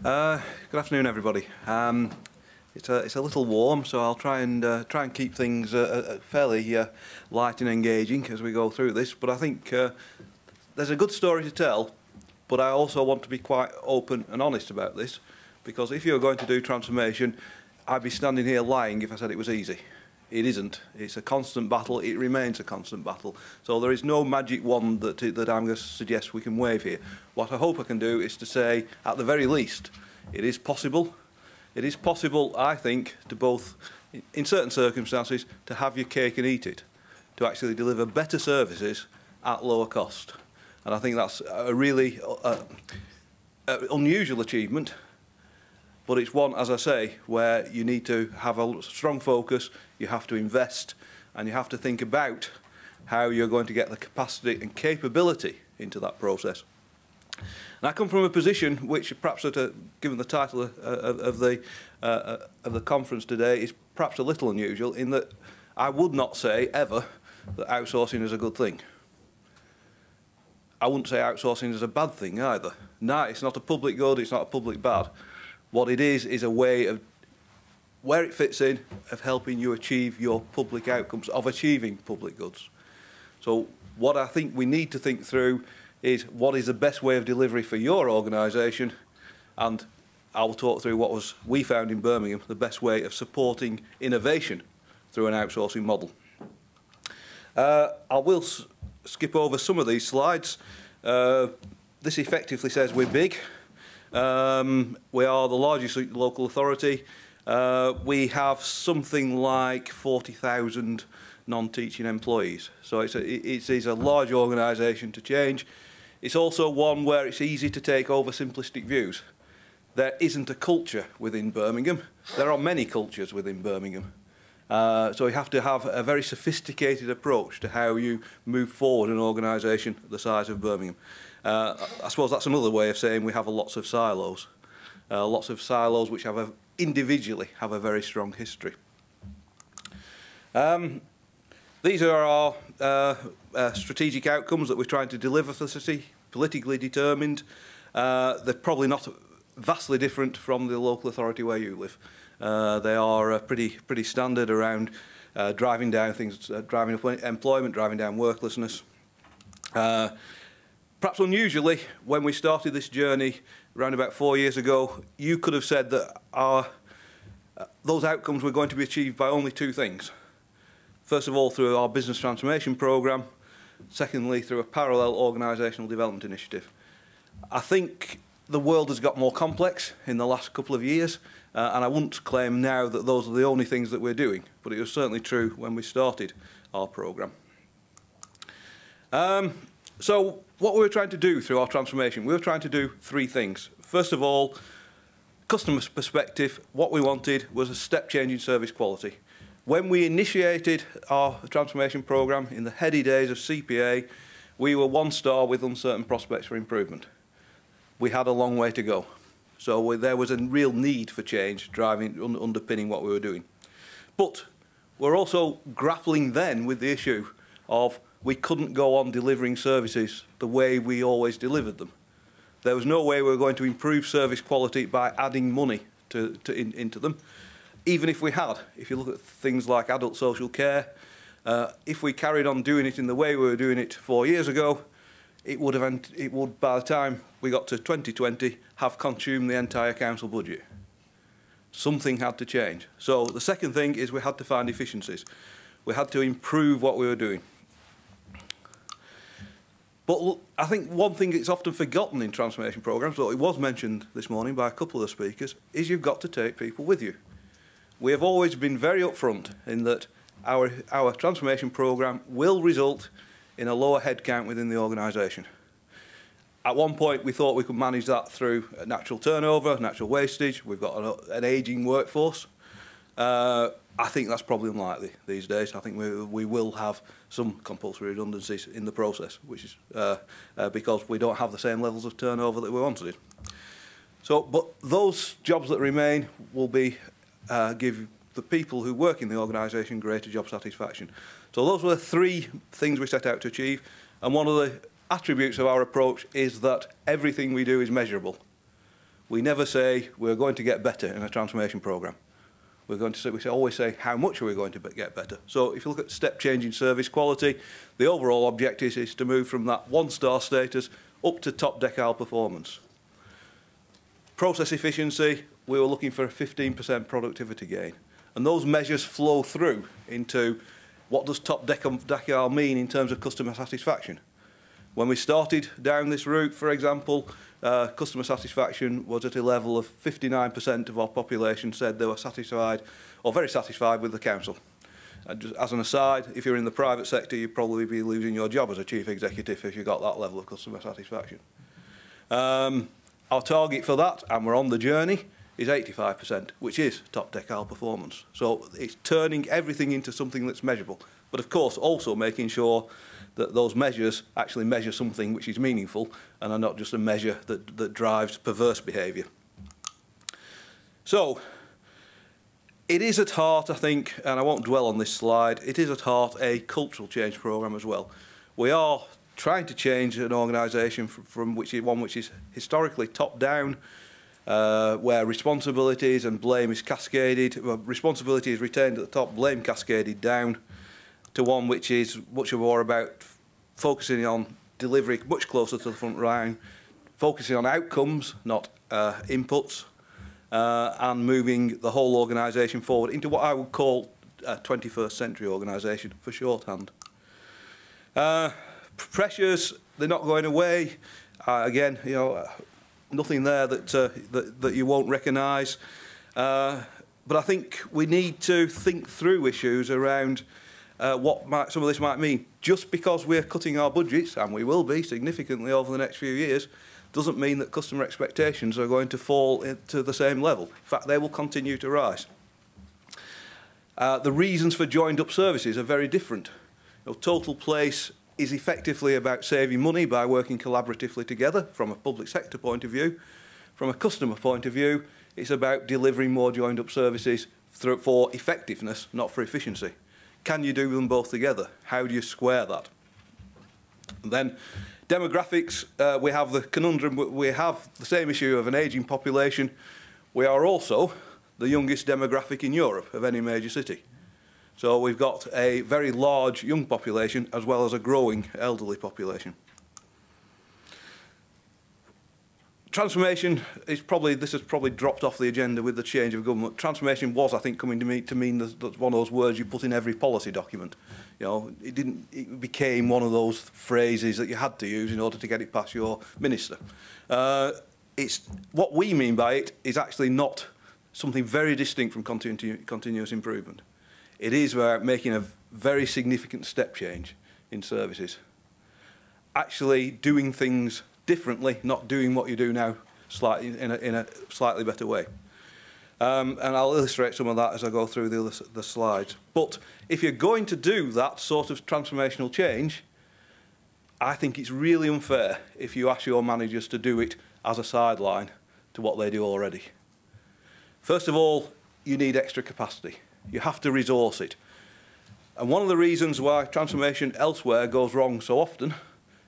Good afternoon, everybody. It's a little warm, so I'll try and keep things fairly light and engaging as we go through this. But I think there's a good story to tell, but I also want to be quite open and honest about this, because if you're going to do transformation, I'd be standing here lying if I said it was easy. It isn't. It's a constant battle. It remains a constant battle. So there is no magic wand that I'm going to suggest we can wave here. What I hope I can do is to say, at the very least, it is possible. It is possible, I think, to both, in certain circumstances, to have your cake and eat it, to actually deliver better services at lower cost. And I think that's a really unusual achievement. But it's one, as I say, where you need to have a strong focus, you have to invest, and you have to think about how you're going to get the capacity and capability into that process. And I come from a position which, perhaps, given the title of the conference today, is perhaps a little unusual, in that I would not say, ever, that outsourcing is a good thing. I wouldn't say outsourcing is a bad thing either. No, it's not a public good, it's not a public bad. What it is a way of, where it fits in, of helping you achieve your public outcomes, of achieving public goods. So what I think we need to think through is what is the best way of delivery for your organisation, and I'll talk through what we found in Birmingham, the best way of supporting innovation through an outsourcing model. I will skip over some of these slides. This effectively says we're big. We are the largest local authority. We have something like 40,000 non-teaching employees. So it is a large organisation to change. It's also one where it's easy to take over simplistic views. There isn't a culture within Birmingham. There are many cultures within Birmingham. So you have to have a very sophisticated approach to how you move forward an organisation the size of Birmingham. I suppose that's another way of saying we have lots of silos. Which individually have a very strong history. These are our strategic outcomes that we're trying to deliver for the city, politically determined. They're probably not vastly different from the local authority where you live. They are pretty standard around driving down things, driving up employment, driving down worklessness. Perhaps unusually, when we started this journey around about 4 years ago, you could have said that those outcomes were going to be achieved by only two things. First of all, through our business transformation programme. Secondly, through a parallel organisational development initiative. I think the world has got more complex in the last couple of years, and I wouldn't claim now that those are the only things that we're doing, but it was certainly true when we started our programme. So what we were trying to do through our transformation, we were trying to do three things. First of all, customer's perspective, what we wanted was a step change in service quality. When we initiated our transformation programme in the heady days of CPA, we were 1 star with uncertain prospects for improvement. We had a long way to go. So there was a real need for change underpinning what we were doing. But we're also grappling then with the issue of we couldn't go on delivering services the way we always delivered them. There was no way we were going to improve service quality by adding money into them. Even if we had, if you look at things like adult social care, if we carried on doing it in the way we were doing it 4 years ago, it would, by the time we got to 2020, have consumed the entire council budget. Something had to change. So the second thing is we had to find efficiencies. We had to improve what we were doing. But I think one thing that's often forgotten in transformation programmes, though it was mentioned this morning by a couple of the speakers, is you've got to take people with you. We have always been very upfront in that our transformation programme will result in a lower headcount within the organisation. At one point, we thought we could manage that through natural turnover, natural wastage. We've got an ageing workforce. I think that's probably unlikely these days. I think we will have some compulsory redundancies in the process, which is because we don't have the same levels of turnover that we once did. So, but those jobs that remain will give the people who work in the organisation greater job satisfaction. So those were the three things we set out to achieve, and one of the attributes of our approach is that everything we do is measurable. We never say we're going to get better in a transformation programme. We always say how much are we going to get better. So if you look at step change in service quality, the overall objective is to move from that 1-star status up to top decile performance. Process efficiency, we were looking for a 15% productivity gain. And those measures flow through into what does top decile mean in terms of customer satisfaction. When we started down this route, for example, customer satisfaction was at a level of 59% of our population said they were satisfied or very satisfied with the council. Just as an aside, if you're in the private sector, you'd probably be losing your job as a chief executive if you got that level of customer satisfaction. Our target for that, and we're on the journey, is 85%, which is top decile performance. So it's turning everything into something that's measurable. But of course, also making sure that those measures actually measure something which is meaningful and are not just a measure that drives perverse behaviour. So, it is at heart, I think, and I won't dwell on this slide, it is at heart a cultural change programme as well. We are trying to change an organisation from one which is historically top-down, where responsibilities and blame is cascaded, well, responsibility is retained at the top, blame cascaded down, to one which is much more about focusing on delivery much closer to the front line, focusing on outcomes, not inputs, and moving the whole organisation forward into what I would call a 21st century organisation, for shorthand. Pressures, they're not going away. Again, you know, nothing there that you won't recognise. But I think we need to think through issues around what some of this might mean. Just because we're cutting our budgets, and we will be significantly over the next few years, doesn't mean that customer expectations are going to fall to the same level. In fact, they will continue to rise. The reasons for joined-up services are very different. You know, Total Place is effectively about saving money by working collaboratively together from a public sector point of view. From a customer point of view, it's about delivering more joined-up services for effectiveness, not for efficiency. Can you do them both together? How do you square that? And then demographics, we have the conundrum, we have the same issue of an ageing population. We are also the youngest demographic in Europe of any major city. So we've got a very large young population as well as a growing elderly population. Transformation is probably, this has probably dropped off the agenda with the change of government. Transformation was, I think, coming to mean that's one of those words you put in every policy document. You know, it became one of those phrases that you had to use in order to get it past your minister. What we mean by it is actually not something very distinct from continuous improvement. It is about making a very significant step change in services. Actually doing things differently, not doing what you do now in a slightly better way. And I'll illustrate some of that as I go through the slides. But if you're going to do that sort of transformational change, I think it's really unfair if you ask your managers to do it as a sideline to what they do already. First of all, you need extra capacity. You have to resource it. And one of the reasons why transformation elsewhere goes wrong so often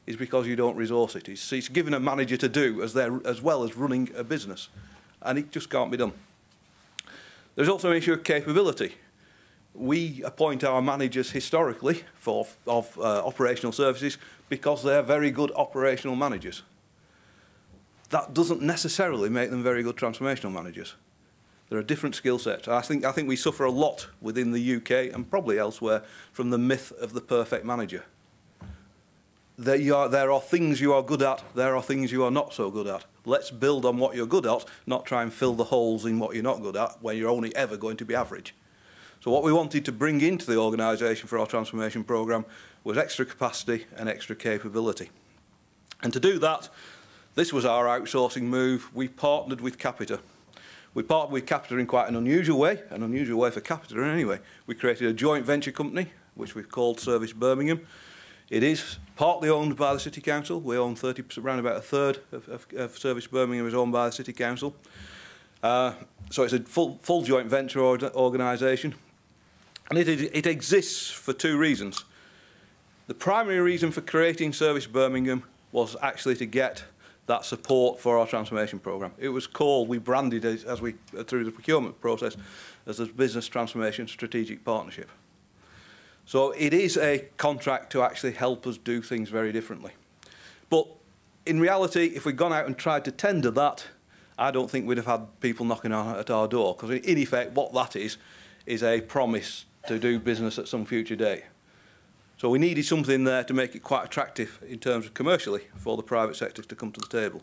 is because you don't resource it. It's given a manager to do as well as running a business. And it just can't be done. There's also an issue of capability. We appoint our managers historically of operational services because they're very good operational managers. That doesn't necessarily make them very good transformational managers. There are different skill sets. I think we suffer a lot within the UK and probably elsewhere from the myth of the perfect manager. There are things you are good at, there are things you are not so good at. Let's build on what you're good at, not try and fill the holes in what you're not good at when you're only ever going to be average. So what we wanted to bring into the organisation for our transformation programme was extra capacity and extra capability. And to do that, this was our outsourcing move. We partnered with Capita. We partnered with Capita in quite an unusual way for Capita anyway. We created a joint venture company, which we've called Service Birmingham. It is partly owned by the City Council. We own 30%, around about a third of Service Birmingham is owned by the City Council. So it's a full joint venture organisation. And it exists for two reasons. The primary reason for creating Service Birmingham was actually to get that support for our transformation programme. It was called, we branded it as we through the procurement process as a Business Transformation Strategic Partnership. So it is a contract to actually help us do things very differently. But in reality, if we'd gone out and tried to tender that, I don't think we'd have had people knocking at our door, because in effect what that is a promise to do business at some future date. So we needed something there to make it quite attractive in terms of commercially for the private sector to come to the table.